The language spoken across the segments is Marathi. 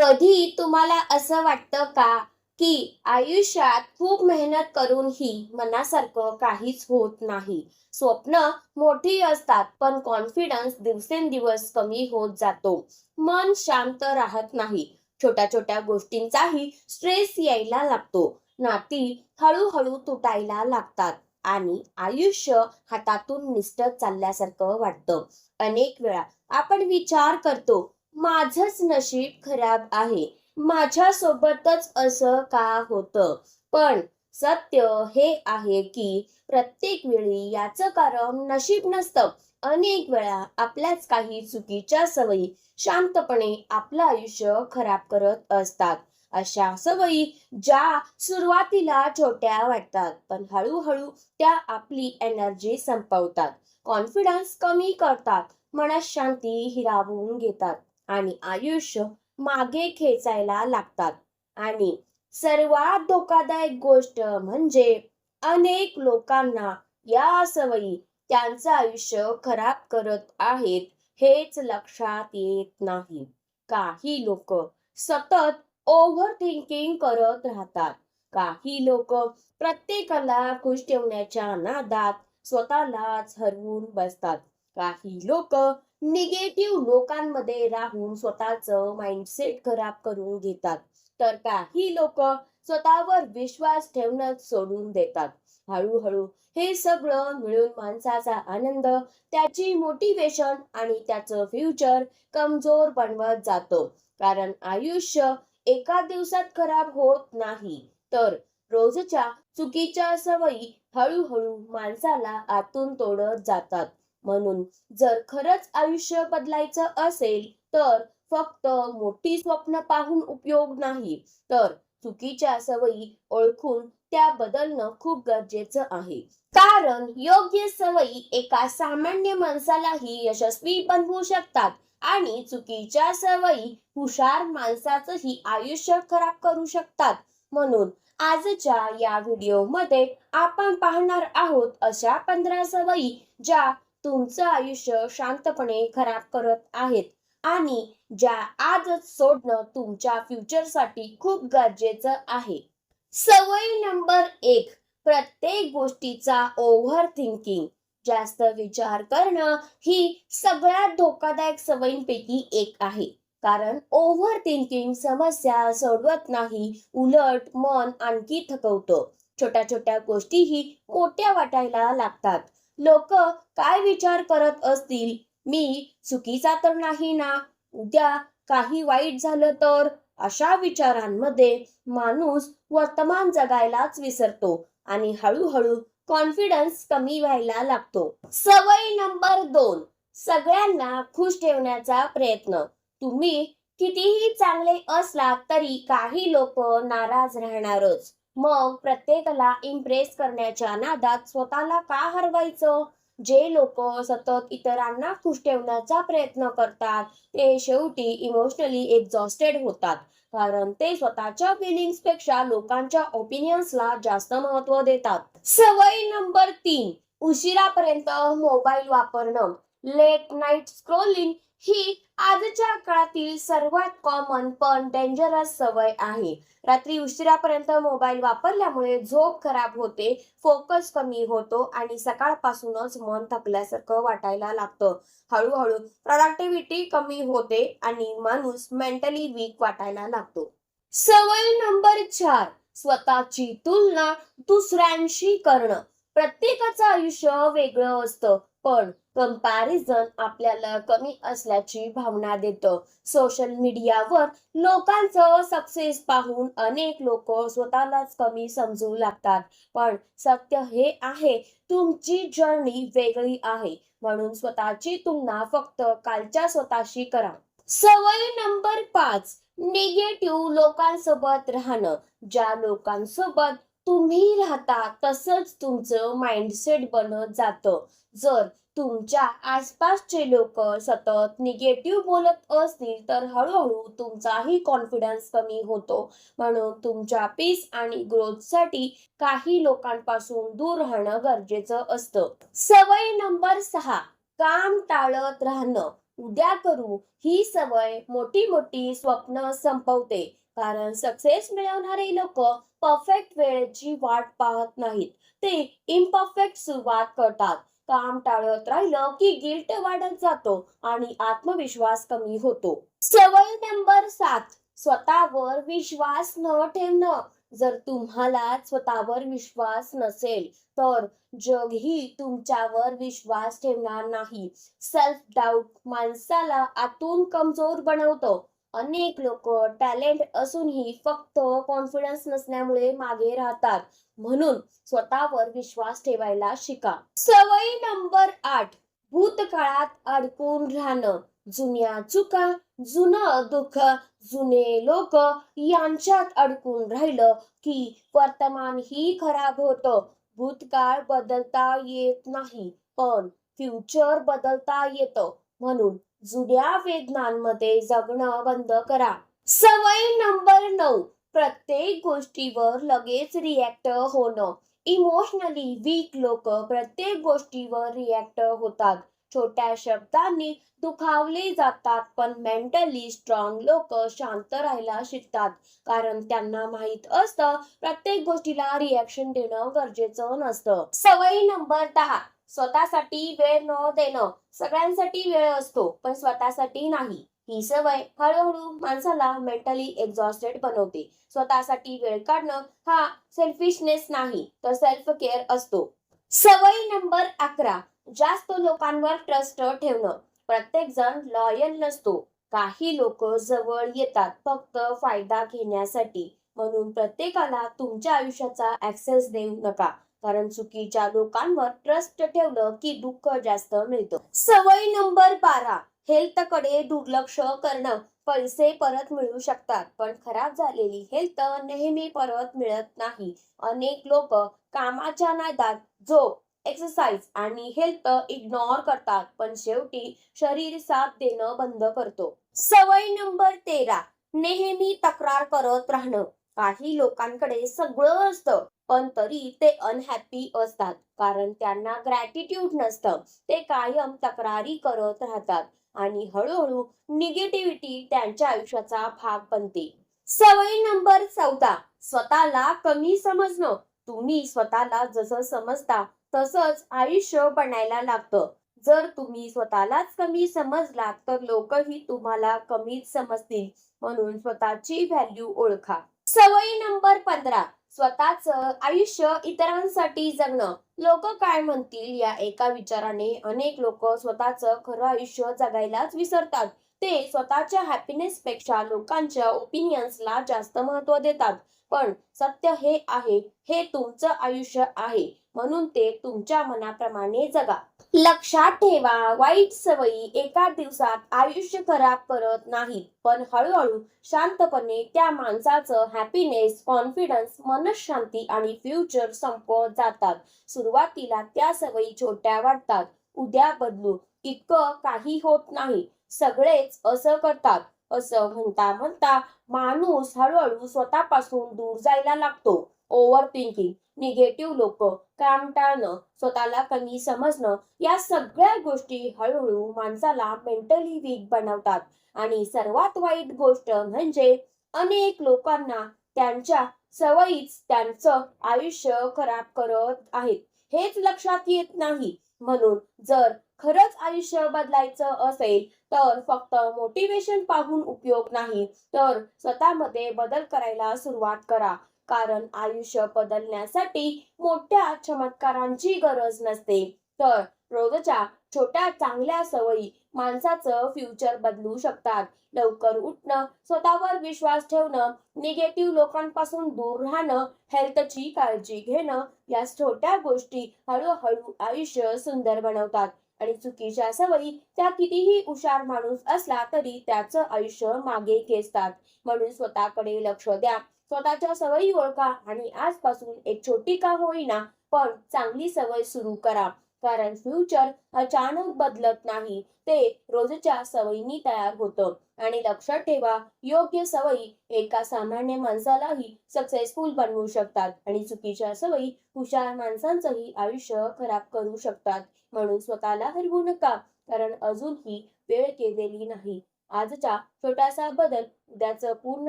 कधी तुम्हाला असं वाटतं का, की आयुष्यात खूप मेहनत करूनही मनासारखं काहीच होत नाही? स्वप्न मोठी असतात, पण कॉन्फिडन्स दिवसेंदिवस कमी होत जातो. मन शांत राहत नाही. छोट्या-छोट्या गोष्टींचाही स्ट्रेस यायला लागतो. नाती हळू तुटायला लागतात आणि आयुष्य हातातून निसटत चालल्यासारखं वाटतं. अनेक वेळा आपण विचार करतो, माझंच नशीब खराब आहे. माझ्यासोबतच असं का होतं? पण सत्य हे आहे की प्रत्येक वेळी याचं कारण नशीब नसतं. अनेक वेळा आपल्याच काही चुकीच्या सवयी शांतपणे आपलं आयुष्य खराब करत असतात. अशा सवयी ज्या सुरुवातीला छोट्या वाटतात, पण हळूहळू त्या आपली एनर्जी संपवतात, कॉन्फिडन्स कमी करतात, मनात शांती हिरावून घेतात आणि आयुष्य मागे खेचायला लागतात. आणि सर्वात धोकादायक गोष्ट म्हणजे अनेक लोकांना या सवयी त्यांचं आयुष्य खराब करत आहेत हेच लक्षात येत नाही. काही लोक सतत ओव्हर थिंकिंग करत राहतात. काही लोक प्रत्येकाला खुश ठेवण्याच्या नादात स्वतःलाच हरवून बसतात. काही लोक निगेटिव्ह लोकांमध्ये राहून स्वतःचं माइंडसेट खराब करून घेतात, तर काही लोक स्वतःवर विश्वास ठेवणंच सोडून देतात. हळूहळू हे सगळं मिळून माणसाचा आनंद, त्याची मोटिवेशन आणि त्याचं फ्युचर कमजोर बनवत जातो. कारण आयुष्य एका दिवसात खराब होत नाही, तर रोजच्या चुकीच्या सवयी हळूहळू माणसाला आतून तोडत जातात. म्हणून जर खरंच आयुष्य बदलायचं असेल तर फक्त मोठी स्वप्न पाहून उपयोग नाही, तर चुकीच्या सवयी ओळखून त्या बदलणं खूप गरजेचं आहे. कारण योग्य सवयी एका सामान्य माणसालाही यशस्वी बनवू शकतात आणि चुकीच्या सवयी हुशार माणसाचंही आयुष्य खराब करू शकतात. म्हणून आजच्या या व्हिडिओमध्ये आपण पाहणार आहोत अशा 15 सवयी ज्या तुमचं आयुष्य शांतपणे खराब करत आहेत आणि ज्या आजच सोडणं तुमच्या फ्युचरसाठी खूप गरजेचं आहे. सवय नंबर 1, प्रत्येक गोष्टीचा ओव्हर थिंकिंग. जास्त विचार करणं ही सगळ्यात धोकादायक सवयींपैकी एक आहे. कारण ओव्हर थिंकिंग समस्या सोडवत नाही, उलट मन आणखी थकवतं. छोट्या छोट्या गोष्टीही मोठ्या वाटायला लागतात. लोक काय विचार करत असतील, मी चुकीचा तर नाही ना, उद्या काही वाईट झालं तर, अशा विचारांमध्ये माणूस वर्तमान जगायलाच विसरतो आणि हळूहळू कॉन्फिडन्स कमी व्हायला लागतो. सवय नंबर 2, सगळ्यांना खुश ठेवण्याचा प्रयत्न. तुम्ही कितीही चांगले असलात तरी काही लोक नाराज राहणारच. मग प्रत्येकाला इम्प्रेस करण्याच्या नादात स्वतःला का हरवायचं? जे लोक सतत इतरांना खुश ठेवण्याचा प्रयत्न करतात ते शेवटी इमोशनली एक्झॉस्टेड होतात. कारण ते स्वतःच्या फिलिंग्स पेक्षा लोकांच्या ओपिनियन्सला जास्त महत्त्व देतात. सवय नंबर 3, उशिरापर्यंत मोबाईल वापरणं. लेट नाईट स्क्रोलिंग ही आजच्या काळातील सर्वात कॉमन पण डेंजरस सवय आहे. रात्री उशिरापर्यंत मोबाईल वापरल्यामुळे झोप खराब होते, फोकस कमी होतो आणि सकाळपासूनच मन थकल्यासारखं वाटायला लागतं. हळूहळू प्रोडक्टिव्हिटी कमी होते आणि माणूस मेंटली वीक वाटायला लागतो. सवय नंबर 4, स्वतःची तुलना दुसऱ्यांशी करणं. प्रत्येकाचं आयुष्य वेगळं असतं, पण कंपॅरिझन आपल्याला कमी असल्याची भावना देतं. सोशल मीडियावर लोकांचं सक्सेस पाहून अनेक लोक स्वतःलाच कमी समजू लागतात. पण सत्य हे आहे, तुमची जर्नी वेगळी आहे. म्हणून स्वतःची तुलना फक्त कालच्या स्वतःशी करा. सवय नंबर 5, निगेटिव्ह लोकांसोबत राहणं. ज्या लोकांसोबत तुम्ही राहता तसंच तुमचं माइंडसेट बनत जातं. जर तुमच्या आसपासचे लोक सतत निगेटिव्ह बोलत असतील तर हळूहळू तुमचाही कॉन्फिडन्स कमी होतो. म्हणून तुमच्या पीस आणि ग्रोथसाठी काही लोकांपासून दूर राहणं गरजेचं असतं. सवय नंबर 6, काम टाळत राहणं. उद्या करू ही सवय मोठी मोठी स्वप्न संपवते. कारण सक्सेस मिळवणारे लोक परफेक्ट वेळेची वाट पाहत नाहीत. ते इम्परफेक्ट सुरुवात करतात. काम टाळत राहिलं की गिल्ट वाढत जातो आणि आत्मविश्वास कमी होतो. सवय नंबर 7, स्वतःवर विश्वास न ठेवणं. जर तुम्हाला स्वतःवर विश्वास नसेल तर जगही तुमच्यावर विश्वास ठेवणार नाही. सेल्फ डाऊट माणसाला आतून कमजोर बनवतो. अनेक लोक टॅलेंट असूनही फक्त कॉन्फिडन्स नसल्यामुळे मागे राहतात. म्हणून स्वतःवर विश्वास ठेवायला शिका. सवय नंबर 8, भूतकाळात अडकून राहणं. जुन्या चुका, जुनं दुःख, जुने लोक यांच्यात अडकून राहिलं की वर्तमान ही खराब होतं. भूतकाळ बदलता येत नाही, पण फ्युचर बदलता येतं. म्हणून जुन्या वेदनांमध्ये जगणं बंद करा. सवय नंबर 9, प्रत्येक गोष्टीवर लगेच रिॲक्ट होणं. इमोशनली वीक लोक प्रत्येक गोष्टीवर रिॲक्ट होतात. छोट्या शब्दांनी दुखावले जातात, पण मेंटली स्ट्रॉंग लोक शांत राहायला शिकतात. कारण त्यांना माहित असतं प्रत्येक गोष्टीला रिॲक्शन देणं गरजेचं नसतं. सवय नंबर 10, स्वतःसाठी वेळ न देणं. सगळ्यांसाठी वेळ असतो, पण स्वतःसाठी नाही. ही सवय हळूहळू माणसाला मेंटली एक्झॉस्टेड बनवते. स्वतःसाठी वेळ काढणं हा सेल्फिशनेस नाही, तर सेल्फ केअर असतो. सवय नंबर 11, जास्त लोकांवर ट्रस्ट ठेवणं. प्रत्येक जण लॉयल नसतो. काही लोक जवळ येतात फक्त फायदा घेण्यासाठी. म्हणून प्रत्येकाला तुमच्या आयुष्याचा ऍक्सेस देऊ नका. कारण चुकीच्या लोकांवर ट्रस्ट ठेवलं की दुःख जास्त मिळतं. सवय नंबर 12, हेल्थकडे दुर्लक्ष करणं. पैसे परत मिळू शकतात, पण खराब झालेली हेल्थ नेहमी परत मिळत नाही. अनेक लोक कामाच्या नादात झोप, एक्सरसाइज आणि हेल्थ इग्नोर करतात, पण शेवटी शरीर साथ देणं बंद करतो. सवय नंबर 13, नेहमी तक्रार करत राहणं. काही लोकांकडे सगळं असतं, पण तरी ते अनहॅपी असतात. कारण त्यांना ग्रॅटिट्यूड नसतं. ते कायम तक्रारी करत राहतात आणि हळूहळू निगेटिव्हिटी त्यांच्या आयुष्याचा भाग बनते. सवय नंबर 14, स्वतःला कमी समजणं. तुम्ही स्वतःला जसं समजता तसंच आयुष्य बनायला लागतं. जर तुम्ही स्वतःलाच कमी समजलात तर लोकही तुम्हाला कमीच समजतील. म्हणून स्वतःची व्हॅल्यू ओळखा. सवय नंबर 15, स्वतःच आयुष्य इतरांसाठी जगणं. लोक काय म्हणतील या एका विचाराने अनेक लोक स्वतःच खरं आयुष्य जगायलाच विसरतात. ते स्वतःच्या हॅपीनेस पेक्षा लोकांच्या ओपिनियन्सला जास्त महत्त्व देतात. पण सत्य हे आहे, हे तुमचं आयुष्य आहे, म्हणून ते तुमच्या मनाप्रमाणे जगा. लक्षात ठेवा, वाईट सवयी एका दिवसात आयुष्य खराब करत नाहीत, पण हळूहळू शांतपणे त्या माणसाचं हॅपीनेस, कॉन्फिडन्स, मनशांती आणि फ्युचर संपवत जातात. सुरुवातीला त्या सवयी छोट्या वाटतात. उद्या बदलू इतकं काही होत नाही. सगळेच असं करतात असं म्हणता म्हणता माणूस हळूहळू स्वतःपासून दूर जायला लागतो. ओव्हर थिंकिंग, निगेटिव्ह लोक, काम टाळणं, स्वतःला कमी समजणं या सगळ्या गोष्टी हळूहळू माणसाला मेंटली वीक बनवतात. आणि सर्वात वाईट गोष्ट म्हणजे अनेक लोकांना त्यांच्या सवयीच त्यांचं आयुष्य खराब करत आहेत, हेच लक्षात येत नाही. म्हणून जर खरंच आयुष्य बदलायचं असेल तर फक्त मोटिवेशन पाहून उपयोग नाही, तर स्वतःमध्ये बदल करायला सुरुवात करा. कारण आयुष्य बदलण्यासाठी मोठ्या चमत्कारांची गरज नसते, तर रोजच्या छोट्या चांगल्या सवयी माणसाचं फ्युचर बदलू शकतात. लवकर उठणं, स्वतःवर विश्वास ठेवणं, निगेटिव्ह लोकांपासून दूर राहणं, हेल्थची काळजी घेणं या छोट्या गोष्टी हळूहळू आयुष्य सुंदर बनवतात. आणि चुकीच्या सवयी त्या कितीही हुशार माणूस असला तरी त्याचं आयुष्य मागे खेचतात. म्हणून स्वतःकडे लक्ष द्या, स्वतःच्या सवयी ओळखा आणि आजपासून एक छोटी का होईना पण चांगली सवय सुरू करा. कारण फ्युचर अचानक बदलत नाही, ते रोजच्या सवयींनी तयार होतं. आणि लक्षात ठेवा, योग्य सवयी एका सामान्य माणसालाही सक्सेसफुल बनवू शकतात आणि चुकीच्या सवयी हुशार माणसांचंही आयुष्य खराब करू शकतात. म्हणून स्वतःला हरवू नका, कारण अजूनही वेळ केलेली नाही. आजचा छोटासा बदल उद्याचं पूर्ण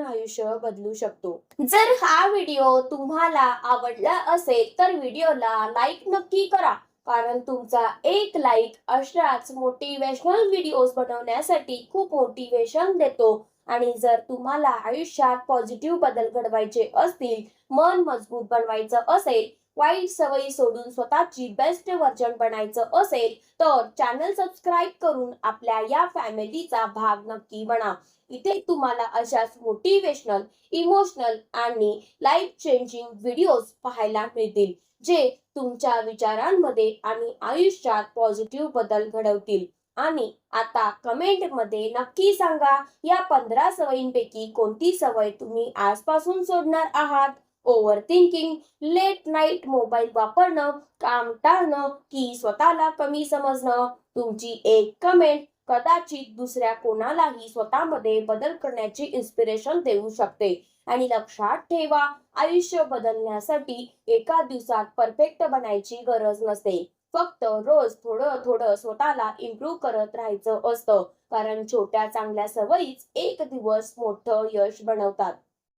आयुष्य बदलू शकतो. जर हा व्हिडिओ तुम्हाला आवडला असेल तर व्हिडिओला लाईक नक्की करा, कारण तुमचा एक लाईक अशाच मोटिवेशनल व्हिडिओज बनवण्यासाठी खूप मोटिवेशन देतो. आणि जर तुम्हाला आयुष्यात पॉझिटिव्ह बदल घडवायचे असतील, मन मजबूत बनवायचं असेल, वाईट सवयी सोडून स्वतःची बेस्ट व्हर्जन बनायचं असेल, तर चॅनल सबस्क्राईब करून आपल्या या फॅमिलीचा भाग नक्की बना. इथे तुम्हाला अशाच मोटिवेशनल, इमोशनल आणि लाईफ चेंजिंग व्हिडिओज पाहायला मिळतील, जे तुमच्या विचारांमध्ये आणि आयुष्यात पॉझिटिव्ह बदल घडवतील. आणि आता कमेंटमध्ये नक्की सांगा, या 15 सवयींपैकी कोणती सवय तुम्ही आजपासून सोडणार आहात? Overthinking, late night mobile वापरणं, काम टाळणं की स्वतःला कमी समजणं? तुमची एक कमेंट कदाचित दुसऱ्या कोणालाही स्वतःमध्ये बदल करण्याची इन्स्पिरेशन देऊ शकते. आणि लक्षात ठेवा, आयुष्य बदलण्यासाठी एका दिवसात परफेक्ट बनायची गरज नसते. फक्त रोज थोडं थोडं स्वतःला इम्प्रूव्ह करत राहायचं असतं, कारण छोट्या चांगल्या सवयीच एक दिवस मोठं यश बनवतात.